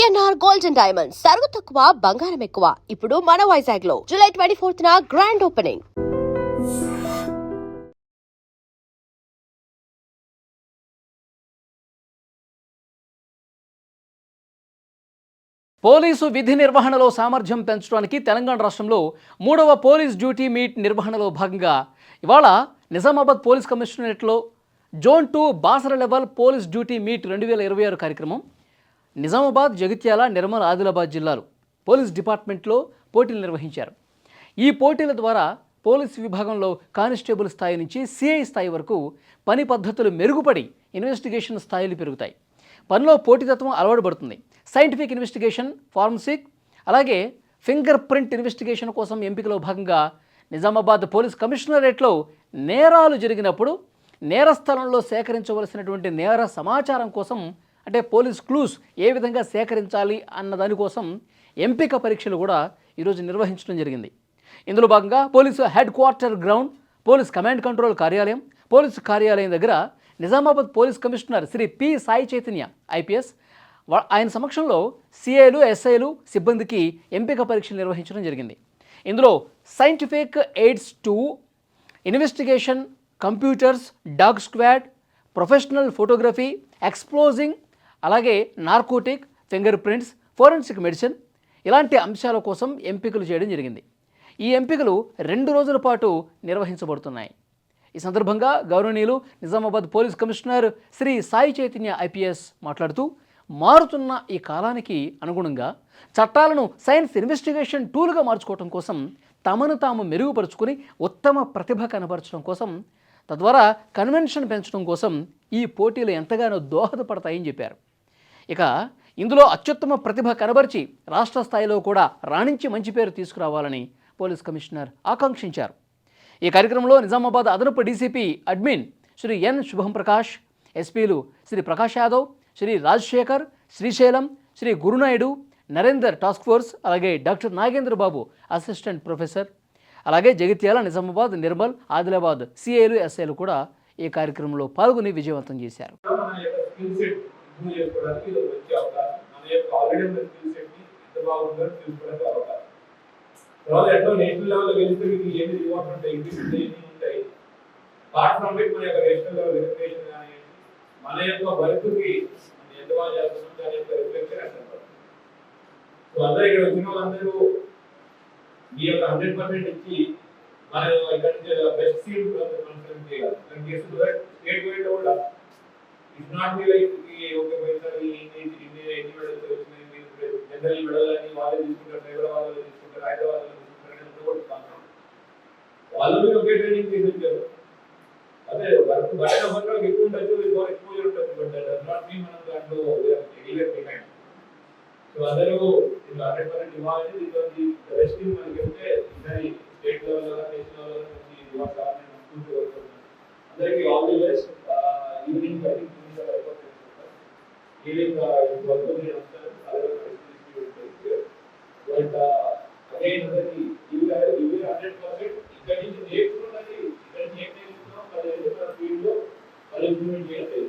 VNR gold and diamonds సరుకు తక్కువ బంగారం ఎక్కువ. ఇప్పుడు మన వైజాగ్ లో జూలై 24న గ్రాండ్ ఓపెనింగ్. పోలీసు విధి నిర్వహణలో సామర్థ్యం పెంచడానికి తెలంగాణ రాష్ట్రంలో 3వ పోలీస్ డ్యూటీ మీట్ నిర్వహణలో భాగంగా ఇవాళ నిజామాబాద్ పోలీస్ కమిషనరేట్లో zone 2 Basara level police duty meet 2026 కార్యక్రమం నిజామాబాద్, జగిత్యాల, నిర్మల్, ఆదిలాబాద్ జిల్లాలు పోలీస్ డిపార్ట్మెంట్లో పోటీలు నిర్వహించారు. ఈ పోటీల ద్వారా పోలీస్ విభాగంలో కానిస్టేబుల్ స్థాయి నుంచి సిఐ స్థాయి వరకు పని పద్ధతులు మెరుగుపడి ఇన్వెస్టిగేషన్ స్థాయిలు పెరుగుతాయి. పనిలో పోటీతత్వం అలవాటుపడుతుంది. సైంటిఫిక్ ఇన్వెస్టిగేషన్, ఫారెన్సిక్, అలాగే ఫింగర్ ప్రింట్ ఇన్వెస్టిగేషన్ కోసం ఎంపికలో భాగంగా నిజామాబాద్ పోలీస్ కమిషనరేట్లో నేరాలు జరిగినప్పుడు నేరస్థలంలో సేకరించవలసినటువంటి నేర సమాచారం కోసం, అంటే పోలీస్ క్లూస్ ఏ విధంగా సేకరించాలి అన్న దానికోసం ఎంపిక పరీక్షలు కూడా ఈరోజు నిర్వహించడం జరిగింది. ఇందులో భాగంగా police head quarter ground, police command control కార్యాలయం, పోలీసు కార్యాలయం దగ్గర Nizamabad police commissioner Shri P Sai Chaitanya IPS ఆయన సమక్షంలో సిఐలు, ఎస్ఐలు సిబ్బందికి ఎంపిక పరీక్షలు నిర్వహించడం జరిగింది. ఇందులో scientific aids 2, investigation, computers, dog squad, professional photography, exploding, అలాగే narcotic, finger prints, forensic medicine ఇలాంటి అంశాల కోసం ఎంపికలు చేయడం జరిగింది. ఈ ఎంపికలు 2 రోజుల పాటు నిర్వహించబడుతున్నాయి. ఈ సందర్భంగా గౌరవనీయులు Nizamabad police commissioner Shri Sai Chaitanya IPS మాట్లాడుతూ, మారుతున్న ఈ కాలానికి అనుగుణంగా చట్టాలను సైన్స్ ఇన్వెస్టిగేషన్ టూల్గా మార్చుకోవడం కోసం, తమను తాము మెరుగుపరుచుకుని ఉత్తమ ప్రతిభ కనబరచడం కోసం, తద్వారా కన్వెన్షన్ పెంచడం కోసం ఈ పోటీలు ఎంతగానో దోహదపడతాయని చెప్పారు. ఇక ఇందులో అత్యుత్తమ ప్రతిభ కనబరిచి రాష్ట్ర స్థాయిలో కూడా రాణించి మంచి పేరు తీసుకురావాలని పోలీస్ కమిషనర్ ఆకాంక్షించారు. ఈ కార్యక్రమంలో నిజామాబాద్ అదనపు డీసీపీ అడ్మిన్ శ్రీ ఎన్ శుభం ప్రకాష్, ఎస్పీలు శ్రీ ప్రకాష్ యాదవ్, శ్రీ రాజశేఖర్, శ్రీశైలం, శ్రీ గురునాయుడు, నరేందర్ టాస్క్ ఫోర్స్, అలాగే డాక్టర్ నాగేంద్ర బాబు అసిస్టెంట్ ప్రొఫెసర్, అలాగే జగిత్యాల, నిజామాబాద్, నిర్మల్, ఆదిలాబాద్ సిఐలు, ఎస్ఐలు కూడా ఈ కార్యక్రమంలో పాల్గొని విజయవంతం చేశారు. మన యొక్క బతుకుకి ఎంత బాగా చేస్తున్నాం దాని యొక్క రిఫ్లెక్షన్ అంటారు. సో అందరూ ఇక్కడ వచ్చిన వాళ్ళందరూ ఈ యొక్క 100% ఇచ్చి మన ఇక్కడ బెస్ట్ సీట్ చేయాలి. స్టేట్ వైడ్ కూడా it's not be like okay పోయినసారి ఎన్ని మెడల్స్ వచ్చినాయి, జనరల్ మెడల్ అని వాళ్ళే తీసుకుంటారు, హైదరాబాద్ వాళ్ళు తీసుకుంటారు, హైదరాబాద్ వాళ్ళు తీసుకుంటారు, వాళ్ళు మీరు ఒకే ట్రైనింగ్ చేయించారు. అదే వర్క్ బయట వర్క్ ఎక్కువ ఉండొచ్చు, ఎక్కువ ఎక్స్పోజర్ ఉంటుంది, బట్ దట్ నాట్ మీన్ మనం దాంట్లో ఎనీవేర్ బిహైండ్. సో అందరూ 100% ఇవ్వాలని దీనికి బెస్ట్ టీమ్ మనకి వెళ్తే ఈసారి స్టేట్ లెవెల్ నేషనల్ లెవెల్ నుంచి ఇవ్వాలి కావాలని అనుకుంటూ వస్తున్నాను. అందరికీ all the best. Evening evening work నేను వస్తాను, అలాగే బట్ అగైన్ అందరికీ ఇవి 100% ఇక్కడి నుంచి నేర్చుకున్నది, ఇక్కడి నుంచి ఏం నేర్చుకున్నాం అది ఫీల్డ్లో వాళ్ళు ఇంప్లిమెంట్ చేయాలి.